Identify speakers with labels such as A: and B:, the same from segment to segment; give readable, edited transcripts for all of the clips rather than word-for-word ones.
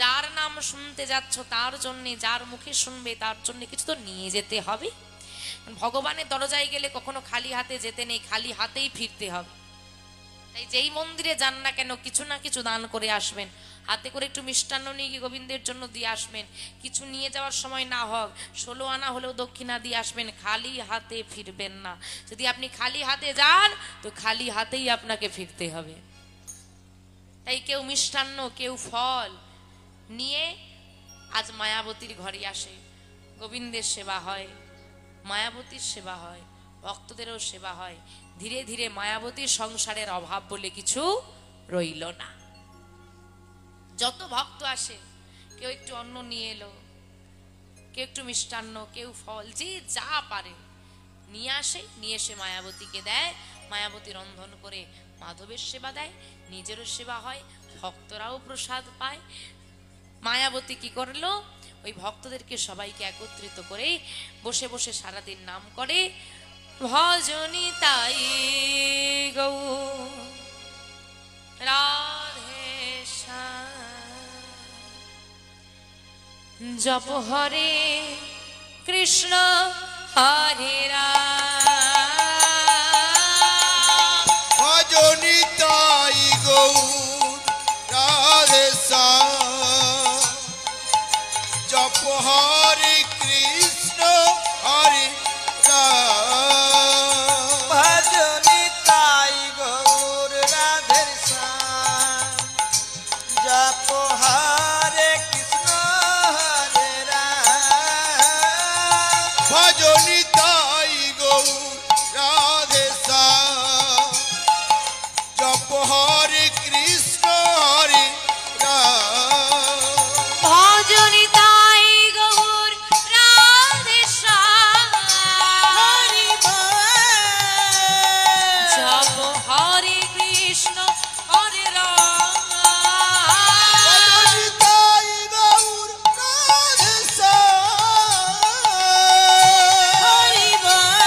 A: যার নাম শুনতে যাচ্ছ তার জন্য, যার মুখে শুনবে তার জন্য কিছু তো নিয়ে যেতে হবে। ভগবানের দরজায় গেলে কখনো খালি হাতে যেতে নেই, খালি হাতেই ফিরতে হবে। তাই যেই মন্দিরে যান না কেন কিছু না কিছু দান করে আসবেন। হাতে করে একটু মিষ্টান্ন নিয়ে গিয়ে গোবিন্দের জন্য দিয়ে আসবেন। কিছু নিয়ে যাওয়ার সময় না হোক 16 আনা হলেও দক্ষিণা দিয়ে আসবেন, খালি হাতে ফিরবেন না। যদি আপনি খালি হাতে যান তো খালি হাতেই আপনাকে ফিরতে হবে। তাই কেউ মিষ্টান্ন, কেউ ফল নিয়ে আজ মায়াবতীর ঘরে আসে। গোবিন্দের সেবা হয়, মায়াবতীর সেবা হয়, ভক্তদেরও সেবা হয়। ধীরে ধীরে মায়াবতীর সংসারের অভাব বলে কিছু রইল না। যত ভক্ত আসে কেউ একটু অন্ন নিয়ে এলো, কেউ একটু মিষ্টান্ন, কেউ ফল, যে যা পারে নিয়ে আসে। নিয়ে এসে মায়াবতীকে দেয়। মায়াবতী রন্ধন করে মাধবের সেবা দেয়, নিজেরও সেবা হয়, ভক্তরাও প্রসাদ পায়। মায়াবতী কি করলো, ওই ভক্তদেরকে সবাইকে একত্রিত করে বসে বসে সারাদিন নাম করে, ভজনী তাই গৌ রাধে জপ হরে কৃষ্ণ হরে রাম,
B: ভজনী তাই গৌ রাধে জপ হরে কৃষ্ণ হরে রাম,
C: ভজনী তাই গৌর রাধে জপ হরে কৃষ্ণ হরে রাম,
B: ভজনী তাই গৌ রাধে জপ হরে কৃষ্ণ হরে রাম,
A: ভজনী তাই গৌর রাধে
C: হরি বল।
A: জপ হরে কৃষ্ণ হরে রাম,
B: ভজনী তাই গৌর রাধে
C: হরি বল।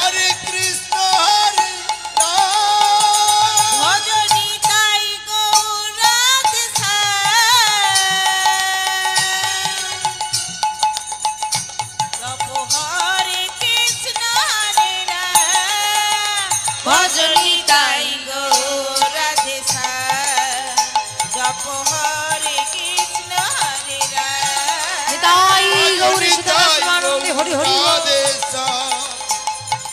B: হরে কৃষ্ণ হরে রাম,
C: ভজনী তাই গৌর রাধে জপ হরে কৃষ্ণ হরে রাম, ভজনী তাই গৌর রাধে জপ হরে কৃষ্ণ হরে রাম,
A: তাই গৌরী
B: ভজনী তাই
A: সীতারামানন্দে হরি হরি বল।
B: রাধে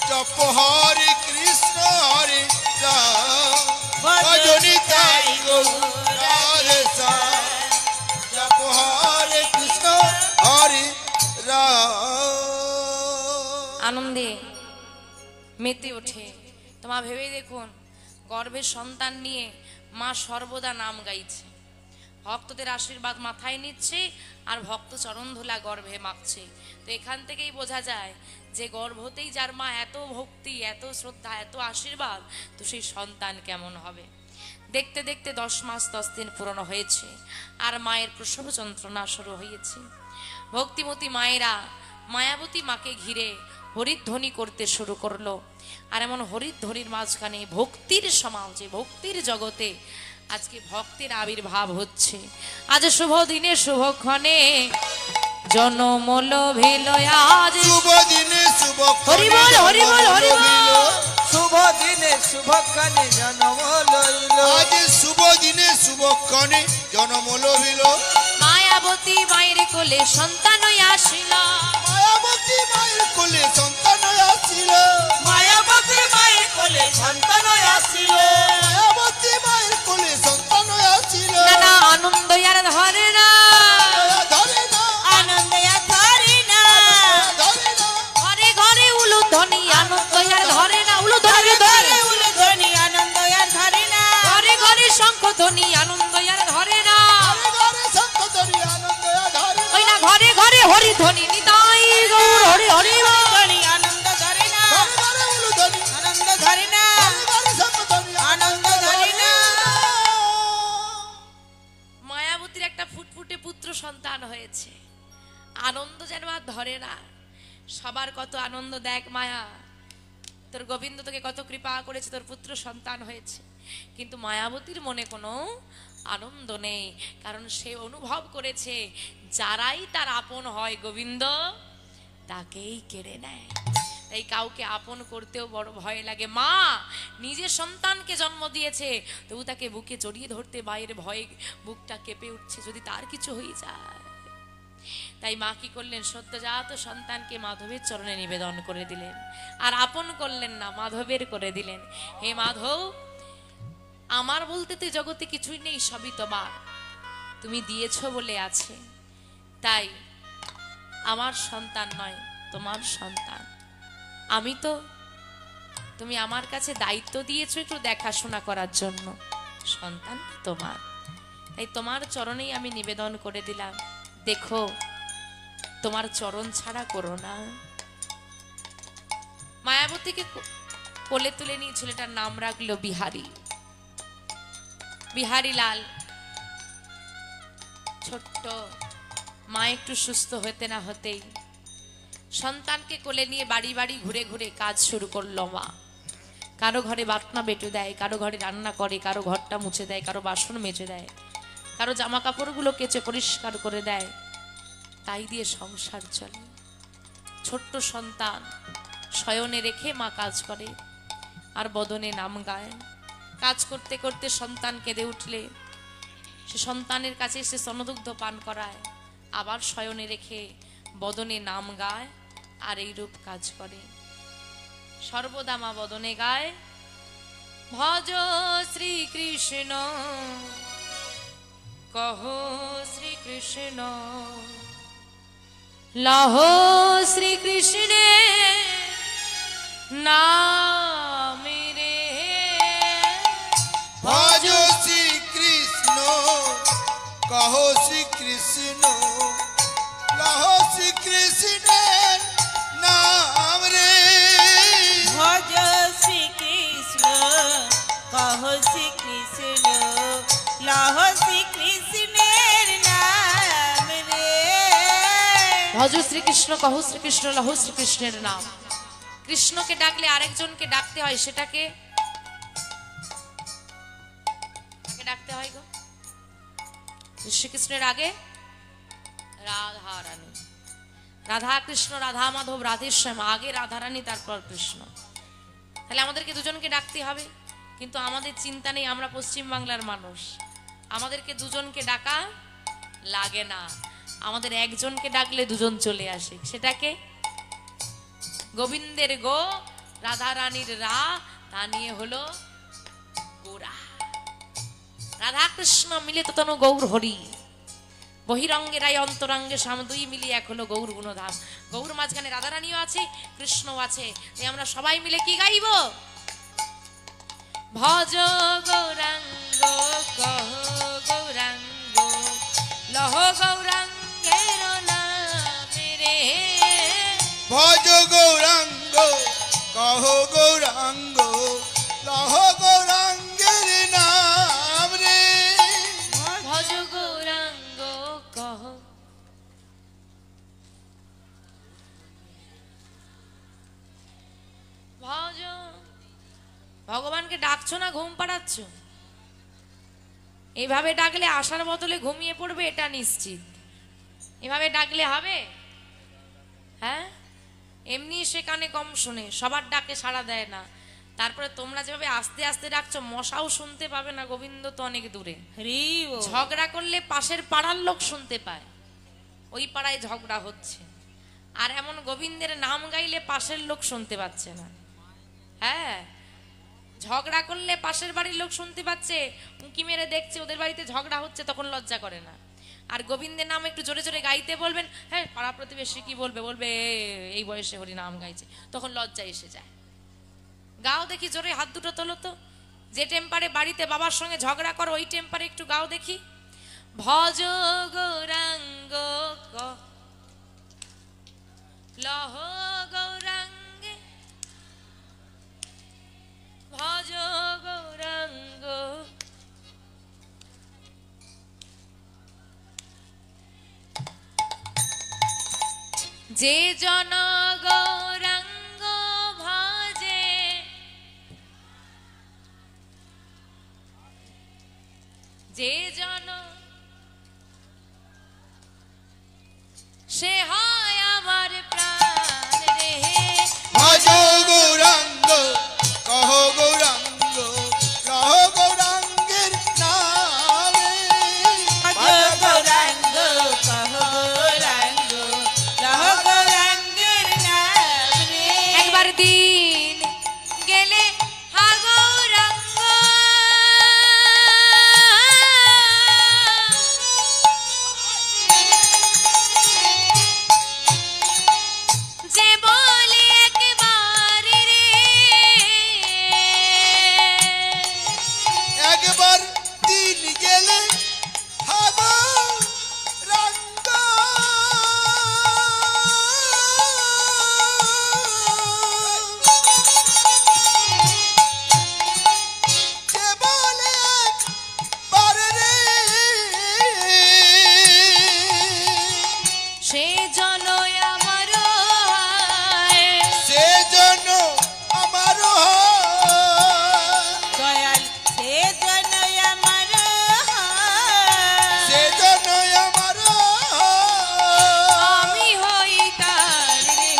B: জপ হরে কৃষ্ণ হরে রাম, ভজনী তাই গৌর রাধে জপ হরে কৃষ্ণ হরে রাম।
A: আনন্দে মেতে ওঠে। তোমার ভেবে দেখুন, গর্ভের সন্তান নিয়ে মা সর্বদা নাম গাইছে, ভক্তদের আশীর্বাদ মাথায় নিচ্ছে আর ভক্ত চরণ ধুলা গর্ভে মাখছে। তো এখান থেকেই বোঝা যায় যে গর্ভতেই যার মা এত ভক্তি, এত শ্রদ্ধা, এত আশীর্বাদ, তো সেই সন্তান কেমন হবে। দেখতে দেখতে 10 মাস 10 দিন পূরণ হয়েছে আর মায়ের প্রসব যন্ত্রণা শুরু হয়েছে। ভক্তিমতী মায়েরা মায়াবতী মাকে ঘিরে হরিধ্বনি করতে শুরু করলো। আর এমন হরিধ্বনির মাঝখানে ভক্তির সমাজে, ভক্তির জগতে আজকে ভক্তের আবির্ভাব হচ্ছে। আজ শুভ দিনে শুভক্ষণে জনম লোভিল, আজ
B: শুভ দিনে শুভ
A: হরি বল, হরি বল, হরি বল।
C: শুভ দিনে শুভক্ষণে জন্ম লইল,
B: আজ শুভ দিনে শুভক্ষণে জন্ম লভিল,
A: মায়াবতী মায়ের কোলে সন্তান আসিল,
B: মায়াবতী মায়ের কোলে সন্তান আসিল,
C: মায়াবতী মায়ের কোলে সন্তান আসিল,
B: মায়াবতী মায়ের কোলে সন্তান আসিল,
A: নানা আনন্দ আর ধরে না,
B: ধরে না
C: আনন্দ ধরি না,
B: ধরে না,
A: ঘরে ঘরে উলুধ্বনি আনন্দ আর ধরে না, উলুধ্বনি ধরে,
C: ধ্বনি আনন্দ ধরি না,
A: ঘরে ঘরে শঙ্খ ধ্বনি আনন্দ আর ধরে না,
B: ঘরে ঘরে শঙ্খ ধ্বনি আনন্দ ধরে না,
A: ওই না ঘরে ঘরে হরি ধ্বনি নিতাই গৌর হরি হরি বল।
C: ধ্বনি আনন্দ ধরি না,
B: ঘরে ঘরে উলুধ্বনি,
C: আনন্দ ধরি না,
B: ঘরে ঘরে শঙ্খ ধ্বনি
C: আনন্দ ধরি না।
A: মায়াবতীর একটা ফুটফুটে পুত্র সন্তান হয়েছে, আনন্দ যেন আর ধরে না। সবার কত আনন্দ দেখ মায়া, তোর গোবিন্দ তোকে কত কৃপা করেছে, তোর পুত্র সন্তান হয়েছে, কিন্তু মায়াবতীর মনে কোনো আনন্দ নেই, কারণ সে অনুভব করেছে যারাই তার আপন হয় গোবিন্দ তাকেই কেড়ে নেয়। তাই কাউকে আপন করতেও বড় ভয় লাগে। মা নিজের সন্তানকে জন্ম দিয়েছে, তবু তাকে বুকে জড়িয়ে ধরতে বাইরে ভয়ে বুকটা কেঁপে উঠছে, যদি তার কিছু হয়ে যায়। তাই মা কি করলেন, সদ্যজাত সন্তানকে মাধবের চরণে নিবেদন করে দিলেন, আর আপন করলেন না, মাধবের করে দিলেন। হে মাধব, আমার বলতে তো জগতে কিছুই নেই, সবই তোমার, তুমি দিয়েছো বলে আছে, তাই আমার সন্তান নয়, তোমার সন্তান আমি। তো তুমি আমার কাছে দায়িত্ব দিয়েছো একটু দেখাশোনা করার জন্য, সন্তান তোমার, তাই তোমার চরণেই আমি নিবেদন করে দিলাম। দেখো তোমার চরণ ছাড়া করো না। মায়াবতীকে কোলে তুলে নিয়ে ছেলেটার নাম রাখলো বিহারী, বিহারী লাল। ছোট্ট মা একটু সুস্থ হতে না হতেই সন্তানকে কোলে নিয়ে বাড়ি বাড়ি ঘুরে ঘুরে কাজ শুরু করলো মা। কারো ঘরে বাটনা বেটে দেয়, কারো ঘরে রান্না করে, কারো ঘরটা মুছে দেয়, কারো বাসন মেজে দেয়, কারো জামা কাপড়গুলো কেচে পরিষ্কার করে দেয়, তাই দিয়ে সংসার চলে। ছোট্ট সন্তান শয়নে রেখে মা কাজ করে আর বদনে নাম গায়। কাজ করতে করতে সন্তান কেঁদে উঠলে সে সন্তানের কাছে এসে স্তনদুগ্ধ পান করায়, আবার শয়নে রেখে বদনে নাম গায় আর এইরূপ কাজ করে। সর্বদা মা বদনে গায়, ভজ শ্রীকৃষ্ণ কহ শ্রীকৃষ্ণ, লহ শ্রীকৃষ্ণে নাম রে।
B: ভজ শ্রীকৃষ্ণ কহ শ্রীকৃষ্ণ, লহ শ্রীকৃষ্ণের নাম রে।
C: ভজ শ্রীকৃষ্ণ কহ শ্রীকৃষ্ণ, লহ শ্রীকৃষ্ণের নাম রে।
A: ভজ শ্রীকৃষ্ণ কহ শ্রীকৃষ্ণ, লহ শ্রীকৃষ্ণের নাম। কৃষ্ণকে ডাকলে আরেকজনকে ডাকতে হয়, সেটাকে ডাকতে হয় গো শ্রীকৃষ্ণের আগে রাধা রানী, রাধা কৃষ্ণ, রাধা মাধব, রাধেশ্যাম, আগে রাধা রানী তারপর কৃষ্ণ। তাহলে আমাদেরকে দুজনকে ডাকতে হবে, কিন্তু আমাদের চিন্তা নেই, আমরা পশ্চিম বাংলার মানুষ, আমাদেরকে দুজনকে ডাকা লাগে না, আমাদের একজনকে ডাকলে দুজন চলে আসে। সেটাকে গোবিন্দের গো, রাধা রানীর রা, তা নিয়ে হলো গোরা। রাধা কৃষ্ণ মিলে তো তনু গৌর হরি, বহিরঙ্গে রায় অন্তরঙ্গে শ্যাম, দুই মিলিয়ে এক হলো গৌর গুণধাম। গৌর মাঝখানে রাধা রানীও আছে, কৃষ্ণও আছে, তাই আমরা সবাই মিলে কি গাইব, ভজ গৌরাঙ্গ কহ গৌরাঙ্গ, লহ গৌরাঙ্গের নাম রে।
B: ভজ গৌরাঙ্গ কহ গৌরাঙ্গ, লহ গৌরাঙ্গের নাম রে।
A: ভজ গৌরাঙ্গ কহ। ভজ, ভগবানকে ডাকছো না ঘুম পাড়াচ্ছ? এইভাবে ডাকলে আসার বদলে ঘুমিয়ে পড়বে, এটা নিশ্চিত। এভাবে ডাকলে হবে? হ্যাঁ, এমনি সে কানে কম শুনে, সবার ডাকে সাড়া দেয় না। তারপরে তোমরা যেভাবে আস্তে আস্তে ডাকছো, মশাও শুনতে পাবে না, গোবিন্দ তো অনেক দূরে। ঝগড়া করলে পাশের পাড়ার লোক শুনতে পায়, ওই পাড়ায় ঝগড়া হচ্ছে, আর এমন গোবিন্দের নাম গাইলে পাশের লোক শুনতে পাচ্ছে না। হ্যাঁ, ঝগড়া করলে পাশের বাড়ির লোক শুনতে পাচ্ছে, উঁকি মেরে দেখছে ওদের বাড়িতে ঝগড়া হচ্ছে, তখন লজ্জা করে না। আর গোবিন্দের নাম একটু জোরে জোরে গাইতে বলবেন, হ্যাঁ পাড়া প্রতিবেশী কি বলবে, বলবে এই বয়সে হরি নাম গাইছে, তখন লজ্জা এসে যায়। গাও দেখি জোরে, হাত দুটো তোলো তো। যে টেম্পারে বাড়িতে বাবার সঙ্গে ঝগড়া করো, ওই টেম্পারে একটু গাও দেখি। ভজ গৌরাঙ্গ লহ গৌরাঙ্গে, ভজ গৌরাঙ্গ। যে জন গৌরাঙ্গ ভজে, যে সে হয় আমার প্রাণ রে।
B: ভজ গৌরাঙ্গ কহ গৌরাঙ্গ লহ গৌরাঙ্গের নামে।
C: ভজ গৌরাঙ্গ কহ গৌরাঙ্গ লহ গৌরাঙ্গের নাম রে।
A: একবার দিন গেলে হা গৌরাঙ্গ, যে বলে একবার রে,
B: একবার দিন গেলে হব রঙ্গ। যে বলে একবার রে,
A: সে জন আমার হয়।
B: সেজন্য আমার
C: দয়াল সে জন আমার
B: সেজন্য আমার
A: আমি হই তার রে।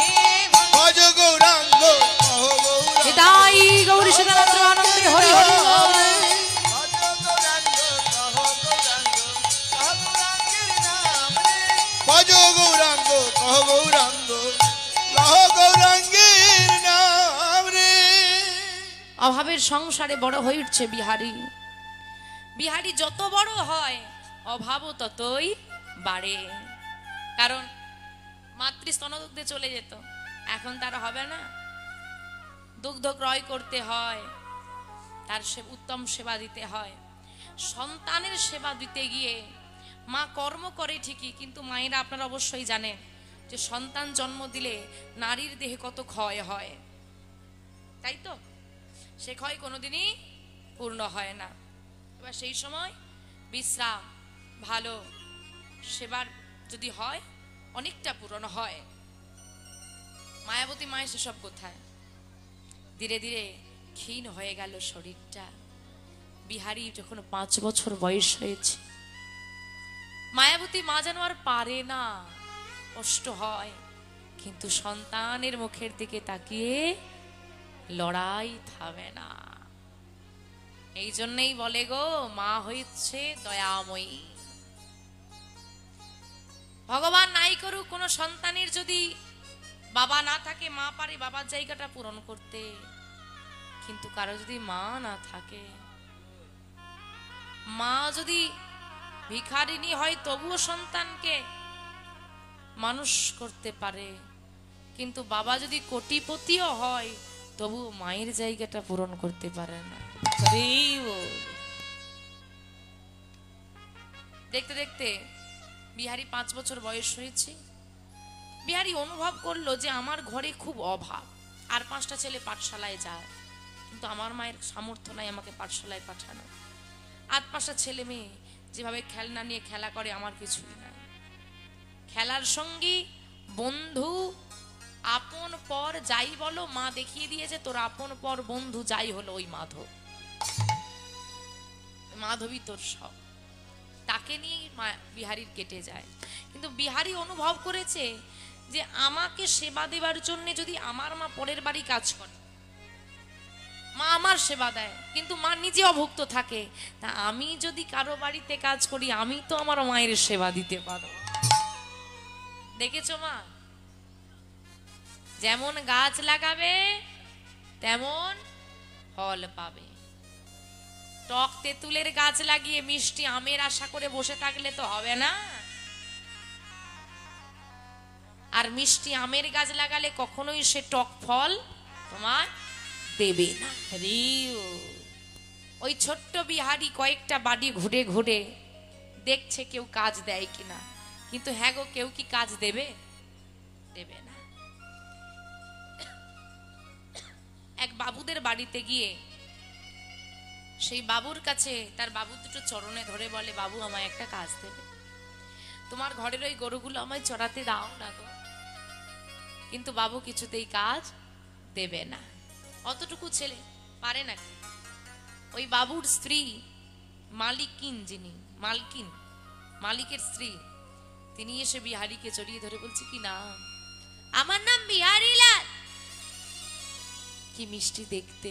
B: ভজ গৌরাঙ্গ কহ গৌরাঙ্গ
A: তাই গৌরী সদানন্দ আনন্দে হরি হরি বল।
B: ভজ গৌরাঙ্গ কহ গৌরাঙ্গ কহ গৌরাঙ্গের নাম রে। ভজ গৌরাঙ্গ কহ গৌরাঙ্গ কহ গৌরাঙ্গের নাম রে।
A: অভাবের সংসারে বড় হয়ে উঠছে বিহারী। বিহারী যত বড় হয় অভাবও ততই বাড়ে। কারণ মাতৃস্তনদুগ্ধে চলে যেত, এখন তার হবে না, দুগ্ধ ক্রয় করতে হয়, তার উত্তম সেবা দিতে হয়। সন্তানের সেবা দিতে গিয়ে মা কর্ম করে ঠিকই, কিন্তু মায়েরা আপনারা অবশ্যই জানেন যে সন্তান জন্ম দিলে নারীর দেহে কত ক্ষয় হয়, তাই তো? সে ক্ষয় কোনোদিনই পূর্ণ হয় না। এবার সেই সময় বিশ্রাম, ভালো সেবার যদি হয় অনেকটা পূরণ হয়। মায়াবতী মায়ের সেসব কোথায়? ধীরে ধীরে ক্ষীণ হয়ে গেল শরীরটা। বিহারী যখন 5 বছর বয়স হয়েছে, মায়াবতী মা যেন আর পারে না, কষ্ট হয়, কিন্তু সন্তানের মুখের দিকে তাকিয়ে লড়াই থামে না। এই জন্যই বলে গো, মা হচ্ছে দয়াময়ী। ভগবান নাই করুক, কোন সন্তানের যদি বাবা না থাকে, মা পারে বাবার জায়গাটা পূরণ করতে, কিন্তু কারো যদি মা না থাকে, মা যদি ভিখারিনী হয় তবুও সন্তানকে মানুষ করতে পারে, কিন্তু বাবা যদি কোটিপতিও হয় তবু মায়ের জায়গাটা পূরণ করতে পারে না। দেখতে দেখতে বিহারী 5 বছর বয়স হয়েছে। বিহারী অনুভব করলো যে আমার ঘরে খুব অভাব, আর 5টা ছেলে পাঠশালায় যায়, কিন্তু আমার মায়ের সামর্থ্য নাই আমাকে পাঠশালায় পাঠানো। 8-5টা ছেলে মেয়ে যেভাবে খেলনা নিয়ে খেলা করে, আমার কিছুই নাই। খেলার সঙ্গী, বন্ধু, আপন পর যাই বলো, মা দেখিয়ে দিয়েছে তোর আপন পর বন্ধু যাই হলো ওই মাধব, মাধবী তোর সব, তাকে নিয়ে বিহারীর কেটে যায়। কিন্তু বিহারী অনুভব করেছে যে আমাকে সেবা দেবার জন্য যদি আমার মা পরের বাড়ি কাজ করে, মা আমার সেবা দেয়, কিন্তু মা নিজে অভুক্ত থাকে, তা আমি যদি কারো বাড়িতে কাজ করি আমি তো আমার মায়ের সেবা দিতে পারবো। দেখেছো মা, যেমন গাছ লাগাবে তেমন ফল পাবে। টক তেঁতুলের গাছ লাগিয়ে মিষ্টি আমের আশা করে বসে থাকলে তো হবে না। আর মিষ্টি আমের গাছ লাগালে কখনোই সে টক ফল তোমার দেবে না। ওই ছোট্ট বিহারী কয়েকটা বাড়ি ঘুরে ঘুরে দেখছে কেউ কাজ দেয় কিনা, কিন্তু হ্যাঁ গো, কেউ কি কাজ দেবে? দেবে না। এক বাবুদের বাড়িতে গিয়ে সেই বাবুর কাছে তার বাবু দুটো চরণে ধরে বলে, বাবু আমায় একটা কাজ দেবে, তোমার ঘরের ওই গরুগুলো আমায় চড়াতে দাও না গো। কিন্তু বাবু কিছুতেই কাজ দেবে না। অতটুকু ছেলে পারে নাকি? ওই বাবুর স্ত্রী মালিকিন, যিনি মালকিন, মালিকের স্ত্রী, তিনি এসে বিহারীকে জড়িয়ে ধরে বলছে, কি নাম? আমার নাম বিহারী লাল। কি মিষ্টি দেখতে,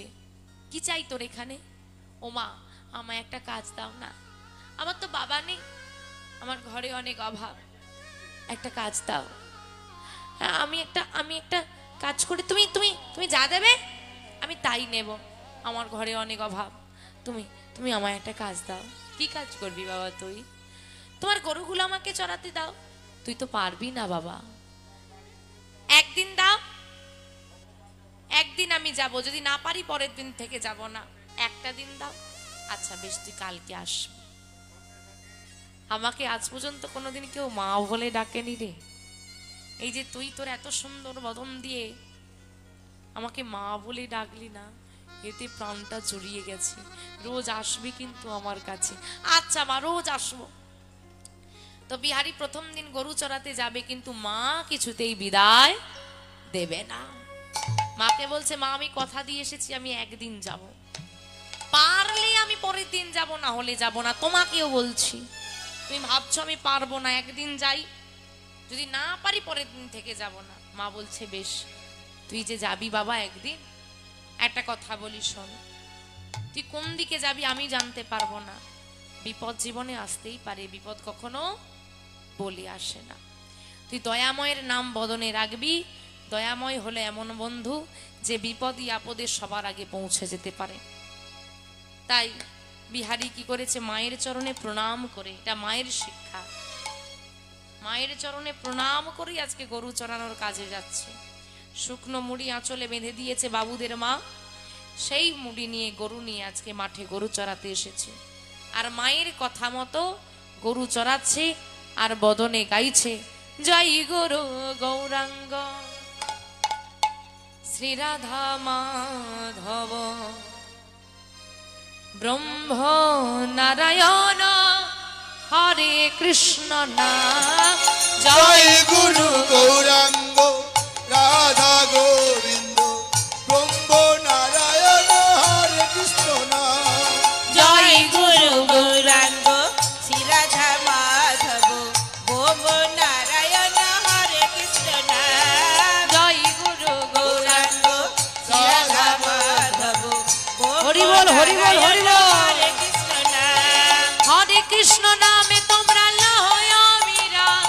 A: কি চাই তোর এখানে? ওমা, আমায় একটা কাজ দাও না, আমার তো বাবা নেই, আমার ঘরে অনেক অভাব, একটা কাজ দাও। আমি একটা কাজ করে তুমি তুমি তুমি যা দেবে আমি তাই নেব, আমার ঘরে অনেক অভাব, তুমি তুমি আমায় একটা কাজ দাও। কি কাজ করবি বাবা তুই? তোমার গরুগুলো আমাকে চড়াতে দাও। তুই তো পারবি না বাবা, একদিন দাও, একদিন আমি যাব, যদি না পারি পরের দিন থেকে যাব না, একটা দিন দাও। আচ্ছা বেশ, তুই কালকে আসবি। আমাকে আজ পর্যন্ত কোনোদিন কেউ মা বলে ডাকেনি রে। এই যে তুই তোর এত সুন্দর বদন দিয়ে আমাকে মা বলে ডাকলি না, এতে প্রাণটা জড়িয়ে গেছে। রোজ আসবি কিন্তু আমার কাছে। আচ্ছা মা, রোজ আসবো। তো বিহারী প্রথম দিন গরু চড়াতে যাবে, কিন্তু মা কিছুতেই বিদায় দেবে না। মাকে বলছে, মা আমি কথা দিয়ে এসেছি, আমি একদিন যাব, পারলে আমি পরের দিন যাব, না হলে যাব না। তোমাকেও বলছি, তুমি ভাবছো আমি পারবো না, একদিন যাই, যদি না পারি পরের দিন থেকে যাব না। মা বলছে, বেশ, তুই যে যাবি বাবা একদিন, একটা কথা বলি শোন, তুই কোন দিকে যাবি আমি জানতে পারবো না, বিপদ জীবনে আসতেই পারে, বিপদ কখনো বলে আসে না। তুই দয়াময়ের নাম বদনে রাখবি। দয়াময় হলে এমন বন্ধু যে বিপদই আপদে সবার আগে পৌঁছে যেতে পারে। তাই বিহারী কি করেছে, মায়ের চরণে প্রণাম করে, এটা মায়ের শিক্ষা, মায়ের চরণে প্রণাম করে আজকে গরু চড়ানোর কাজে যাচ্ছে। শুকনো মুড়ি আঁচলে বেঁধে দিয়েছে বাবুদের মা, সেই মুড়ি নিয়ে গরু নিয়ে আজকে মাঠে গরু চড়াতে এসেছে। আর মায়ের কথা মতো গরু চড়াচ্ছে আর বদনে গাইছে, জয় গরু গৌরাঙ্গ শ্রীরাধা মাধব ব্রহ্ম নারায়ণ হরে কৃষ্ণ নাম।
B: জয় গুরু গৌরাঙ্গ রাধা গোবিন্দ ব্রহ্ম নারায়ণ হরে কৃষ্ণ নাম।
C: জয় গুরু গৌরাঙ্গ শ্রী রাধা মাধব ভোগ নারায়ণ হরে কৃষ্ণ নাম।
A: জয় গুরু গৌরাঙ্গ
C: শ্রী রাধা মাধব
A: হরি বল, হরি বল, হরি বল।
C: হরে কৃষ্ণ নাম।
A: হরে কৃষ্ণ নামে তোমরা লহয় বিরাম,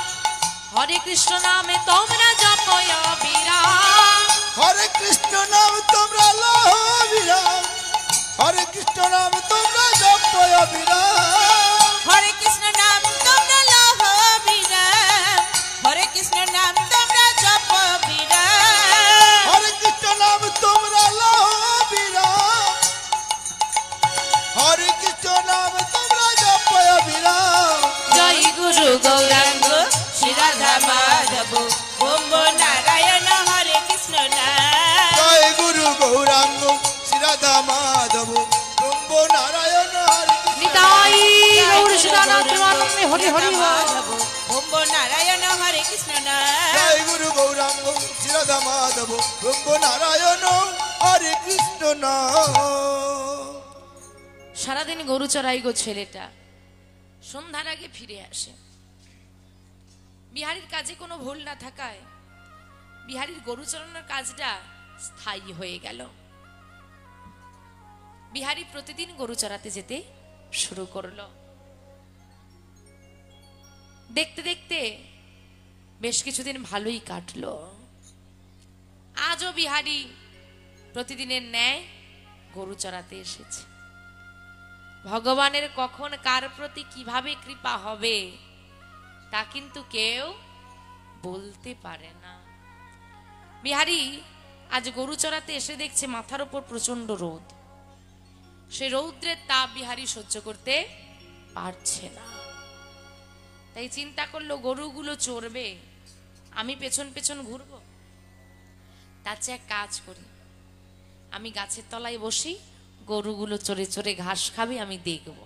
A: হরে কৃষ্ণ নামে তোমরা জপয় বিরাম।
B: হরে কৃষ্ণ নাম তোমরা লহ বিরাম, হরে কৃষ্ণ নাম তোমরা জপয় বিরাম।
C: হরে কৃষ্ণ নাম তোমরা লহ বিরাম, হরে কৃষ্ণ নাম তোমরা জপ বিরাম।
B: হরে কৃষ্ণ নাম তোমরা লহ বিরাম, হরে কৃষ্ণ নাম তোমরা জপয় বিরাম।
A: জয় গুরু গৌরাঙ্গ
C: শ্রী রাধা মাধব ওম নারায়ণ হরে কৃষ্ণ নাম।
B: জয় গুরু গৌরাঙ্গ শ্রী রাধা মাধব ব্রহ্ম নারায়ণ হরে কৃষ্ণ।
A: নিতাই গৌর সদানন্দ প্রেমানন্দে হরি হরি বল।
C: মাধব ওম নারায়ণ হরে কৃষ্ণ নাম।
B: জয় গুরু গৌরাঙ্গ শ্রী রাধা মাধব ব্রহ্ম নারায়ণ হরে কৃষ্ণ নাম।
A: সারাদিন গরু চড়াই গো ছেলেটা, সন্ধ্যার আগে ফিরে আসে। বিহারীর কাজে কোনো ভুল না থাকায় বিহারীর গরু চড়ানোর কাজটা স্থায়ী হয়ে গেল। বিহারী প্রতিদিন গরু চড়াতে যেতে শুরু করলো। দেখতে দেখতে বেশ কিছুদিন ভালোই কাটলো। আজও বিহারী প্রতিদিনের ন্যায় গরু চড়াতে এসেছে। ভগবানের কখন কার প্রতি কিভাবে কৃপা হবে তা কিন্তু কেউ বলতে পারে না। বিহারী আজ গরু চড়াতে এসে দেখছে মাথার উপর প্রচন্ড রোদ। সে রৌদ্রের তাপ বিহারী সহ্য করতে পারছে না। তাই চিন্তা করলো, গরুগুলো চড়বে, আমি পেছন পেছন ঘুরবো, তার চেয়ে এক কাজ করি, আমি গাছের তলায় বসি, গরুগুলো চড়ে চড়ে ঘাস খাবে, আমি দেখব।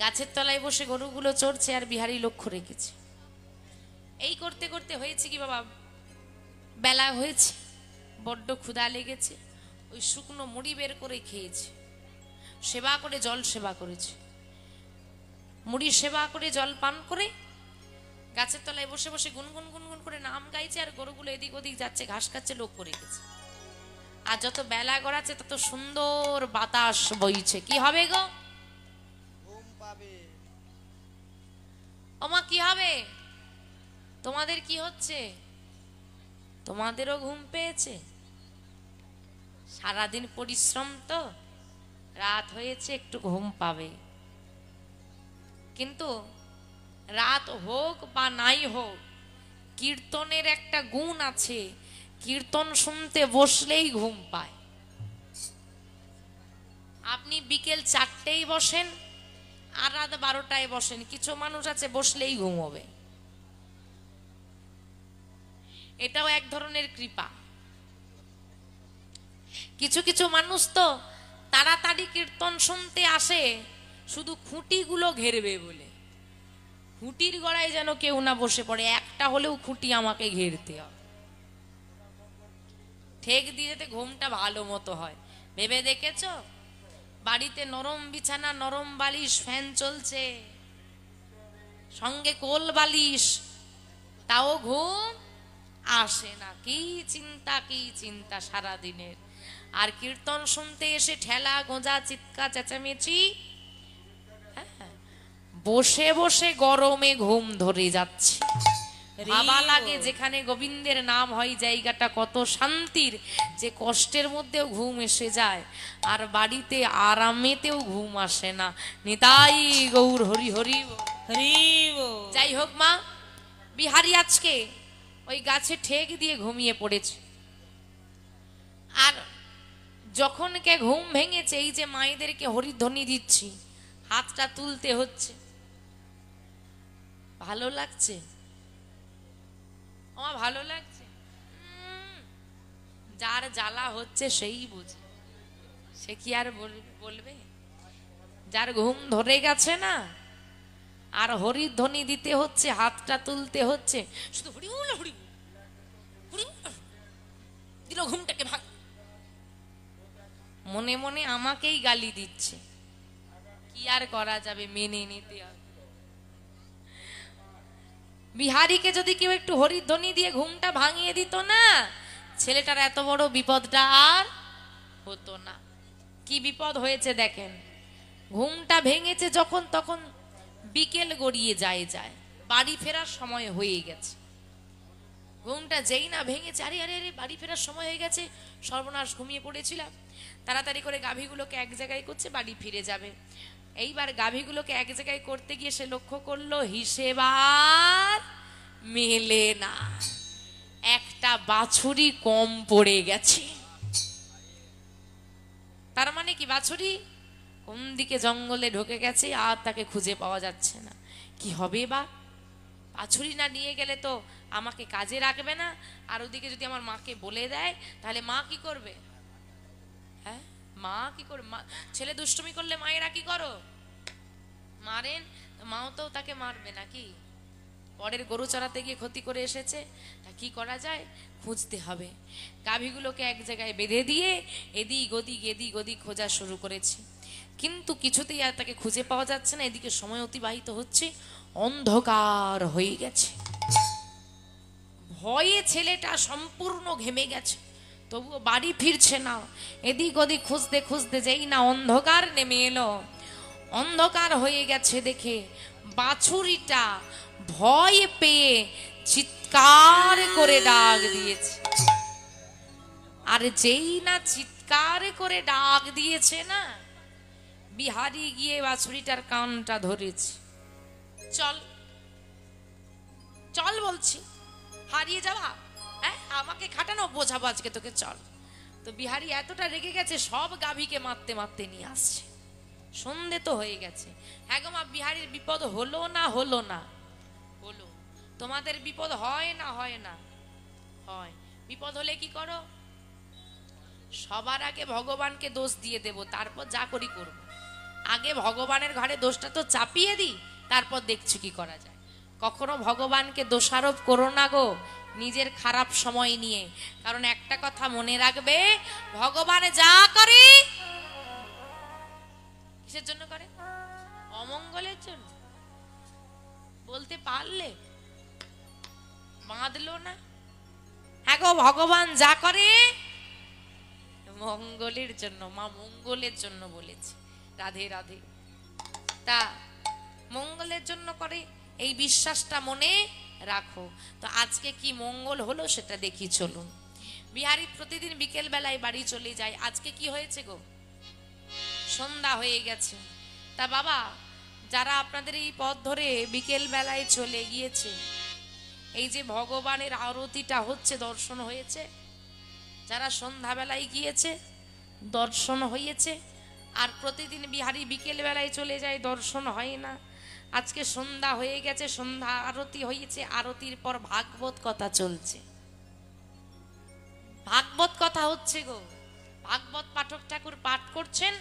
A: গাছের তলায় বসে গরুগুলো চড়ছে আর বিহারী লক্ষ্য রেখেছে। এই করতে করতে হয়েছে কি বাবা, বেলা হয়েছে, বড্ড ক্ষুধা লেগেছে, ওই শুকনো মুড়ি বের করে খেয়েছে, সেবা করে জল সেবা করেছে, মুড়ি সেবা করে জল পান করে গাছের তলায় বসে বসে গুনগুন গুনগুন করে নাম গাইছে, আর গরুগুলো এদিক ওদিক যাচ্ছে, ঘাস খাচ্ছে, লোক করে গেছে। আর যত বেলা গড়াচ্ছে তত সুন্দর বাতাস বইছে। কি হবে গো?
B: ঘুম পাবে।
A: ওমা কি হবে? তোমাদের কি হচ্ছে? তোমাদেরও ঘুম পেয়েছে? সারাদিন পরিশ্রম তো, রাত হয়েছে, একটু ঘুম পাবে। কিন্তু রাত হোক বা নাই হোক, কীর্তনের একটা গুণ আছে, কীর্তন শুনতে বসলেই ঘুম পায়। আপনি বিকেল 4টেই বসেন আর রাত 12টায় বসেন, কিছু মানুষ আছে বসলেই ঘুমোবে। এটাও এক ধরনের কৃপা। কিছু কিছু মানুষ তো তাড়াতাড়ি কীর্তন শুনতে আসে শুধু খুঁটিগুলো ঘেরবে বলে। খুঁটির গড়ায় যেন কেউ না বসে পড়ে, একটা হলেও খুঁটি আমাকে ঘেরতে হবে, ঠেক দিয়ে যেতে ঘুমটা ভালো মতো হয়। ভেবে দেখেছো? বাড়িতে নরম বিছানা, নরম বালিশ, ফ্যান চলছে, সঙ্গে কোল বালিশ, তাও ঘুম আসে না। কি চিন্তা, কি চিন্তা সারা দিনের। আর কীর্তন শুনতে এসে ঠেলা গোঁজা, চিৎকার চেঁচামেচি, বসে বসে গরমে ঘুম ধরে যাচ্ছে। ভাবা লাগে যেখানে গোবিন্দের নাম হয় জায়গাটা কত শান্তির, যে কষ্টের মধ্যেও ঘুম এসে যায়, আর বাড়িতে আরামেতেও ঘুম আসে না। নিতাই গৌর হরি হরি
C: হরি বল।
A: যাই হোক মা, বিহারী আজকে ওই গাছে ঠেক দিয়ে ঘুমিয়ে পড়েছে। আর যখন কে ঘুম ভেঙেছে, এই যে মায়েদেরকে হরিধ্বনি দিচ্ছি, হাতটা তুলতে হচ্ছে। ভালো লাগছে? আমার ভালো লাগছে। যার জ্বালা হচ্ছে সেই বুঝে, সে কি আর বলবে? যার ঘুম ধরে গেছে না, আর হরিধ্বনি দিতে হচ্ছে, হাতটা তুলতে হচ্ছে, শুধু হরি বল হরি হরি দিল, ঘুমটাকে ভাগ। মনে মনে আমাকেই গালি দিচ্ছে, কি আর করা যাবে, মেনে নিতে হবে। বিহারীকে যদি কেউ একটু হরিধ্বনি দিয়ে ঘুমটা ভাঙিয়ে দিত না, ছেলেটার এত বড় বিপদটা আর হতো না। কি বিপদ হয়েছে দেখেন। ঘুমটা ভেঙেছে যখন, তখন বিকেল গড়িয়ে যায়, বাড়ি ফেরার সময় হয়ে গেছে। ঘুমটা যেই না ভেঙেছে, আরে আরে আরে বাড়ি ফেরার সময় হয়ে গেছে, সর্বনাশ, ঘুমিয়ে পড়েছিলাম। তাড়াতাড়ি করে গাভীগুলোকে এক জায়গায় করছে, বাড়ি ফিরে যাবে। এইবার গাভীগুলোকে এক জায়গায় করতে গিয়ে সে লক্ষ্য করলো হিসেব আর মেলে না, একটা বাছুরি কম পড়ে গেছে। তার মানে কি, বাছুরি কোন দিকে জঙ্গলে ঢুকে গেছে, আর তাকে খুঁজে পাওয়া যাচ্ছে না। কি হবে বা? বাছুরি না নিয়ে গেলে তো আমাকে কাজে রাখবে না, আর ওদিকে যদি আমার মাকে বলে দেয়, তাহলে মা কি করবে? হ্যাঁ, মা কি করবে? ছেলে দুষ্টুমি করলে মায়েরা কি করো? মারেন। মাও তো তাকে মারবে নাকি? পরের গরু চড়াতে গিয়ে ক্ষতি করে এসেছে, তা কি করা যায়? খুঁজতে হবে। গাভীগুলোকে এক জায়গায় বেঁধে দিয়ে এদিক ওদিক খোঁজা শুরু করেছে, কিন্তু কিছুতেই আর তাকে খুঁজে পাওয়া যাচ্ছে না। এদিকে সময় অতিবাহিত হচ্ছে, অন্ধকার হয়ে গেছে। ভয়ে ছেলেটা সম্পূর্ণ ঘেমে গেছে, তবুও বাড়ি ফিরছে না। এদিক ওদিক খুঁজতে খুঁজতে যেই না অন্ধকার নেমে এলো, অন্ধকার হয়ে গেছে দেখে বাছুরিটা ভয় পেয়ে চিৎকার করে ডাক দিয়েছে। আর যেই না চিৎকার করে ডাক দিয়েছে না, বিহারী গিয়ে বাছুরিটার কানটা ধরেছে। চল চল বলছি, হারিয়ে যাওয়া, হ্যাঁ আমাকে খাটানো, বোঝাবো আজকে তোকে, চল। তো বিহারী এতটা রেগে গেছে, সব গাভীকে মারতে মারতে নিয়ে আসছে। সন্ধে তো হয়ে গেছে। হ্যাঁ গো মা, বিহারীর বিপদ হলো না? হলো না? হলো। তোমাদের বিপদ হয় না? হয় না? হয়। বিপদ হলে কি করো? সবার আগে ভগবানকে দোষ দিয়ে দেব, তারপর যা করি করব। আগে ভগবানের ঘাড়ে দোষটা তো চাপিয়ে দিই, তারপর দেখছি কি করা যায়। কখনো ভগবানকে দোষারোপ করো না গো নিজের খারাপ সময় নিয়ে, কারণ একটা কথা মনে রাখবে, ভগবান যা করে কিসের জন্য করে? অমঙ্গলের জন্য। বলতে পারলে বাঁধলো না? হ্যাঁ গো, ভগবান যা করে মঙ্গলের জন্য, মা মঙ্গলের জন্য বলেছে। রাধে রাধে। তা মঙ্গলের জন্য করে, এই বিশ্বাসটা মনে রাখো। তো আজকে কি মঙ্গল হলো সেটা দেখি চলুন। বিহারী প্রতিদিন বিকেল বেলায় বাড়ি চলে যায়। আজকে কি হয়েছে গো? সন্ধ্যা হয়ে গেছে। তা বাবা, যারা আপনাদের এই পথ ধরে বিকেল বেলায় চলে গিয়েছে, এই যে ভগবানের আরতিটা হচ্ছে, দর্শন হয়েছে? যারা সন্ধ্যাবেলায় গিয়েছে দর্শন হয়েছে, আর প্রতিদিন বিহারী বিকেল বেলায় চলে যায় দর্শন হয় না। আজকে সন্ধ্যা হয়ে গেছে, সন্ধ্যা আরতি হয়েছে, আরতির পর ভাগবত কথা চলছে, ভাগবত কথা হচ্ছে গো। ভাগবত পাঠক ঠাকুর পাঠ করছেন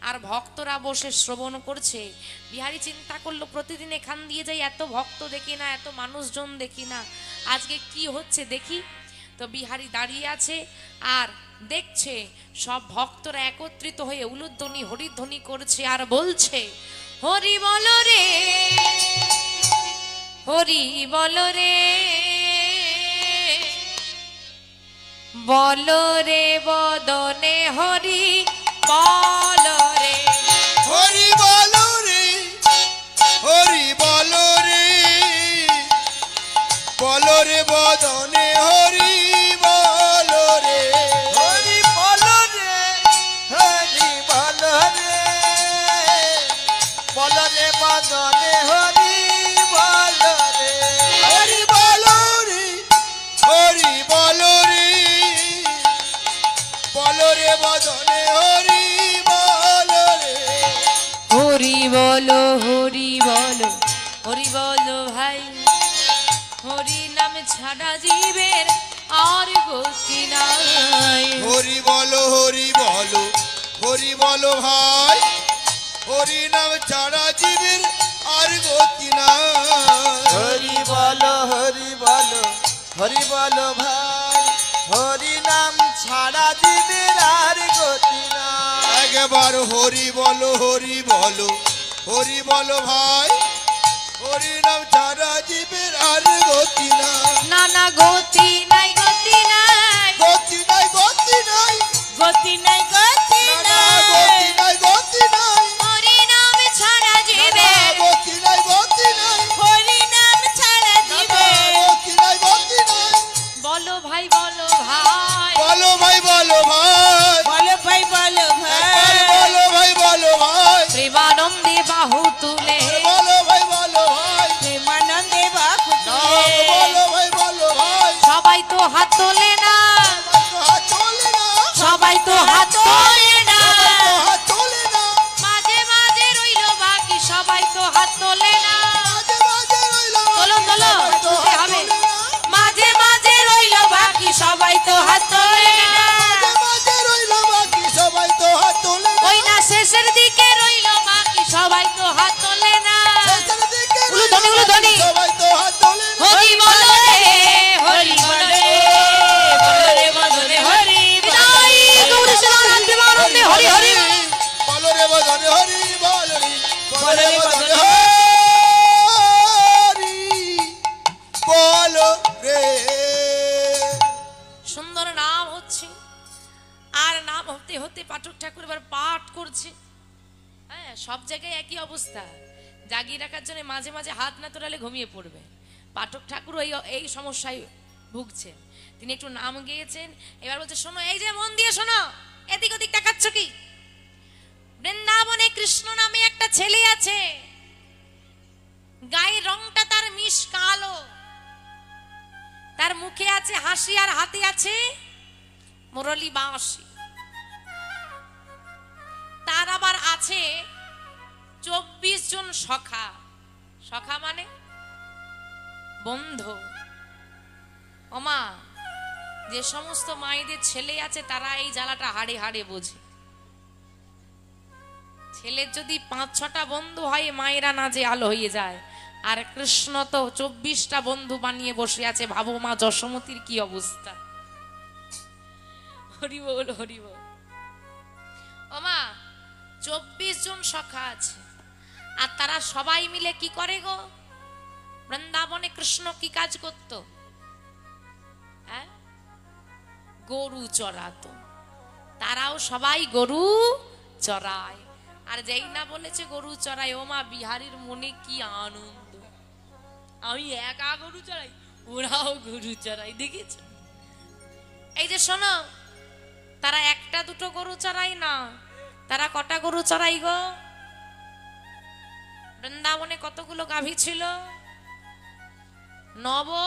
A: আর ভক্তরা বসে শ্রবণ করছে। বিহারী চিন্তা করলো, প্রতিদিন এখান দিয়ে যাই, এত ভক্ত দেখি না, এত মানুষজন দেখি না, আজকে কি হচ্ছে দেখি। তো বিহারী দাঁড়িয়ে আছে আর দেখছে সব ভক্তরা একত্রিত হয়ে উলুধ্বনি হরিধ্বনি করছে আর বলছে, হরি বল রে, হরি বল রে, বল রে বদনে হরি বল রে,
B: হরি বল রে, হরি বল রে, বল রে বদনে হরি বল রে, হরি বল রে, হরি বল রে, বল রে বদনে হরি বল রে, হরি বল রে, হরি বল রে, বল রে বদনে হরি বল রে,
A: হরি বলো, হরি বলো, হরি বলো ভাই, হরি নাম ছাড়া জীবের আর গতি নাই।
B: হরি বলো, হরি বলো, হরি বলো ভাই, হরি নাম ছাড়া জীবের আর গতি নাই। হরি বলো, হরি বলো, হরি বলো ভাই, হরি নাম ছাড়া জীবের আর গতি নাই। একবার হরি বলো, হরি বলো, হরি বলো ভাই, হরি নাম ছাড়া জীবের আর গতি নাই।
A: না না, গতি নাই, গতি নাই,
B: গতি নাই, গতি নাই,
C: গতি নাই, গতি
B: না,
C: নাই,
B: গতি নাই, গতি নাই,
A: হরি নাম ছাড়া
B: না,
A: জীবের,
B: গতি নাই, গতি নাই,
C: হরি নাম ছাড়া
B: না,
C: জীবের।
B: গতি নাই, গতি নাই।
A: বলো ভাই, বলো ভাই,
B: বলো ভাই, বলো ভাই,
C: বলো ভাই, বলো
B: একবার
C: ভাই,
B: বলো ভাই, বলো ভাই,
A: প্রেমানন্দে বাহু তুলে,
B: বলো ভাই, বলো ভাই,
C: প্রেমানন্দে বাহু
B: না,
C: তুলে।
B: বলো ভাই, বলো ভাই,
A: সবাই তো হাত তোলে না,
B: হাত তোলে না,
A: সবাই তো হাত তোলে না,
B: হাত তোলে না,
A: মাঝে মাঝে রইল বাকি, সবাই তো হাত তোলে না।
B: মাঝে মাঝে রইল
A: তোলো, তোলো,
B: সবাই তো
A: তুলতে
B: হাত
A: হবে।
B: তোলে না,
A: মাঝে মাঝে রইল বাকি, সবাই তো হাত তোলে না।
B: মাঝে মাঝে রইল বাকি, সবাই তো হাত তোলে না,
A: ওই না শেষের দিকে রইল বাকি, সবাই তো হাত তোলে না।
B: শেষের দিকে
A: উলু
B: রইল
A: ধ্বনি, উলু ধ্বনি।
B: বাকি, সবাই তো হাত তোলে না।
A: হরি বলো রে, হরি বলো রে, বলো রে বদনে হরি বিদায় গৌরী শ্রীনারায়ণ প্রেমানন্দে হরি হরি।
B: বলো রে বদনে হরি বল রে, বলো রে বদনে
C: বদনে
B: হরি বলো রে।
A: সুন্দর নাম হচ্ছে, আর নাম হতে হতে পাঠক ঠাকুর এবার পাঠ করছে। হ্যাঁ, সব জায়গায় একই অবস্থা, জাগিয়ে রাখার জন্য মাঝে মাঝে হাত না তোলালে ঘুমিয়ে পড়বে। পাঠক ঠাকুর এই সমস্যায় ভুগছেন। তিনি একটু নাম গেয়েছেন, এবার বলছে, শোনো, এই যে মন দিয়ে শোনো, এদিক ওদিক তাকাচ্ছ কি? বৃন্দাবনে কৃষ্ণ নামে একটা ছেলে আছে, গায়ের রংটা তার মিশ কালো, তার মুখে আছে হাসি আর হাতে আছে মুরলী বাঁশি। তার আবার আছে 24 জন সখা। সখা মানে বন্ধু। ওমা, যে সমস্ত মায়েদের ছেলে আছে তারা এই জ্বালাটা হাড়ে হাড়ে বোঝে। ছেলের যদি 5-6টা বন্ধু হয়, মায়েরা না যে আলো হয়ে যায়। আর কৃষ্ণ তো 24টা বন্ধু বানিয়ে বসে আছে। ভাবো মা যশোমতির কি অবস্থা। হরি বল, হরি বল। ওমা, 24 জন সখা আছে, আর তারা সবাই মিলে কি করে গো? বৃন্দাবনে কৃষ্ণ কি কাজ করত? হ্যাঁ, গরু চড়াতো। তারাও সবাই গরু চড়ায়। আর যেই না বলেছে গরু চড়াই, ও মা বিহারীর মনে কি আনন্দ, আমি একা গরু চড়াই, ওরাও গরু চড়াই। দেখেছ? এই যে শোনো, তারা একটা দুটো গরু চড়াই না, তারা কটা গরু চড়াই গো? বৃন্দাবনে কতগুলো গাভী ছিল? 9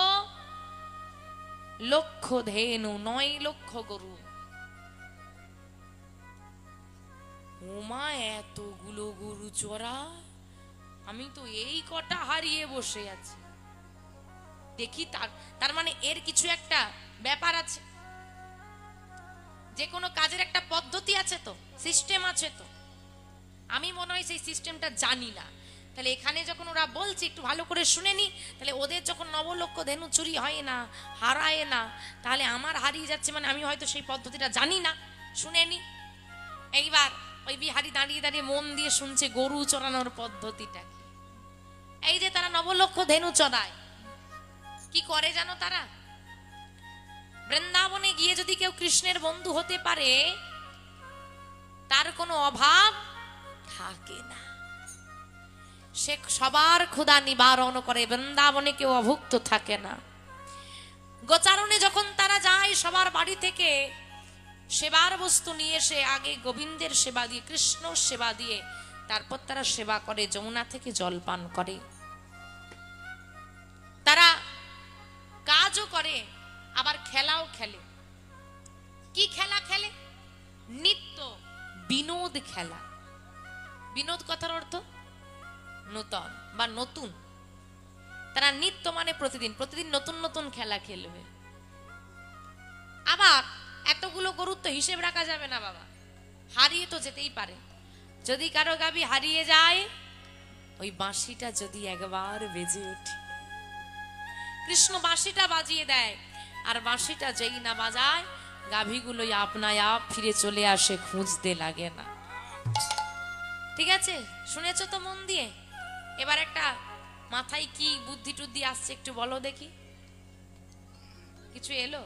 A: লক্ষ ধেনু, 9 লক্ষ গরু। ওমা এতগুলো গরু চড়া, আমি তো এই কটা হারিয়ে বসে আছি। দেখি তার মানে এর কিছু একটা ব্যাপার আছে, যে কোনো কাজের একটা পদ্ধতি আছে তো, সিস্টেম আছে তো। আমি মনে হয় সেই সিস্টেমটা জানি না। তাহলে এখানে যখন ওরা বলছে একটু ভালো করে শুনে নি, তাহলে ওদের যখন 9 লক্ষ ধেনু চুরি হয় না, হারায় না, তাহলে আমার হারিয়ে যাচ্ছে মানে আমি হয়তো সেই পদ্ধতিটা জানি না, শুনে নি। এইবার ওই বিহারি দাঁড়িয়ে দাঁড়িয়ে মন দিয়ে শুনছে গরু চড়ানোর পদ্ধতিটা কি। এই যে তারা 9 লক্ষ ধেনু চড়ায়, কি করে জানো তারা? বৃন্দাবনে গিয়ে যদি কেউ কৃষ্ণের বন্ধু হতে পারে, তার কোনো অভাব থাকে না, সে সবার ক্ষুধা নিবারণ করে। বৃন্দাবনে কেউ অভুক্ত থাকে না। গোচারণে যখন তারা যায়, সবার বাড়ি থেকে সেবার বস্তু নিয়ে এসে আগে গোবিন্দের সেবা দিয়ে, কৃষ্ণ সেবা দিয়ে, তারপর তারা সেবা করে, যমুনা থেকে জল পান করে। তারা কাজও করে, আবার খেলাও খেলে। কি খেলা খেলে? নিত্য বিনোদ খেলা। বিনোদ কথার অর্থ নূতন বা নতুন। তারা নিত্য মানে প্রতিদিন প্রতিদিন নতুন নতুন খেলা খেলবে। আবার এতগুলো গরুর তো হিসেব রাখা যাবে না বাবা, হারিয়ে তো যেতেই পারে। যদি কারো গাভী হারিয়ে যায়, ওই বাঁশিটা যদি একবার বেজে ওঠে, কৃষ্ণ বাঁশিটা বাজিয়ে দেয়, আর বাঁশিটা যেই না বাজায়, গাভীগুলোই আপনায় আপ ফিরে চলে আসে, খুঁজতে লাগে না। ঠিক আছে, শুনেছ তো মন দিয়ে? এবার একটা মাথায় কি বুদ্ধি টুদ্ধি আসছে একটু বলো দেখি, কিছু এলো?